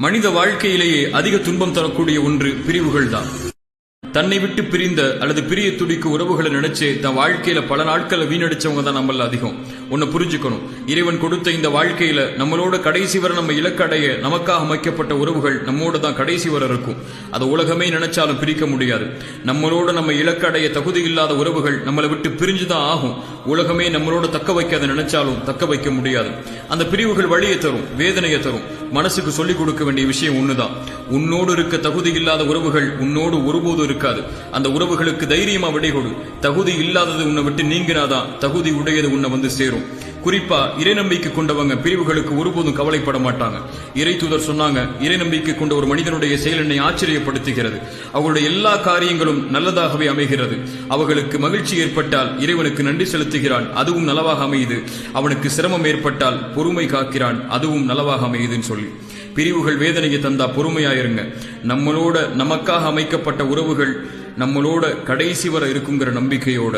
மனித வாழ்க்கையிலேயே அதிக துன்பம் தரக்கூடிய ஒன்று பிரிவுகள் தான். தன்னை விட்டு பிரிந்த அல்லது பிரிய துடிக்க உறவுகளை நினைச்சு தன் வாழ்க்கையில பல நாட்களை வீணடிச்சவங்க தான் நம்மள அதிகம். ஒன்னு புரிஞ்சுக்கணும், இறைவன் கொடுத்த இந்த வாழ்க்கையில நம்மளோட கடைசி வரை நம்ம இலக்கடைய நமக்காக அமைக்கப்பட்ட உறவுகள் நம்மோட தான் கடைசி வரை இருக்கும். அதை உலகமே நினைச்சாலும் பிரிக்க முடியாது. நம்மளோட நம்ம இலக்கடைய தகுதி இல்லாத உறவுகள் நம்மளை விட்டு பிரிஞ்சுதான் ஆகும். உலகமே நம்மளோட தக்க வைக்காத நினைச்சாலும் தக்க வைக்க முடியாது. அந்த பிரிவுகள் வழியை தரும், வேதனையை தரும். மனசுக்கு சொல்லிக் கொடுக்க வேண்டிய விஷயம் ஒண்ணுதான், உன்னோடு இருக்க தகுதி இல்லாத உறவுகள் உன்னோடு ஒருபோதும் இருக்காது. அந்த உறவுகளுக்கு தைரியமா விடை கொடு. தகுதி இல்லாதது உன்னை விட்டு நீங்கினாதான் தகுதி உடையது உன்னை வந்து சேரும். குறிப்பா இறை நம்பிக்கை கொண்டவங்க பிரிவுகளுக்கு ஒருபோதும் கவலைப்பட மாட்டாங்க. இறை தூதர் சொன்னாங்க, இறை நம்பிக்கை கொண்ட ஒரு மனிதனுடைய செயல் என்னை ஆச்சரியப்படுத்துகிறது. அவர்களுடைய எல்லா காரியங்களும் நல்லதாகவே அமைகிறது. அவர்களுக்கு மகிழ்ச்சி ஏற்பட்டால் இறைவனுக்கு நன்றி செலுத்துகிறான், அதுவும் நலவாக அமையுது. அவனுக்கு சிரமம் ஏற்பட்டால் பொறுமை காக்கிறான், அதுவும் நலவாக அமையுதுன்னு சொல்லி. பிரிவுகள் வேதனையை தந்தா பொறுமையாயிருங்க. நம்மளோட நமக்காக அமைக்கப்பட்ட உறவுகள் நம்மளோட கடைசி வரை இருக்குங்கிற நம்பிக்கையோட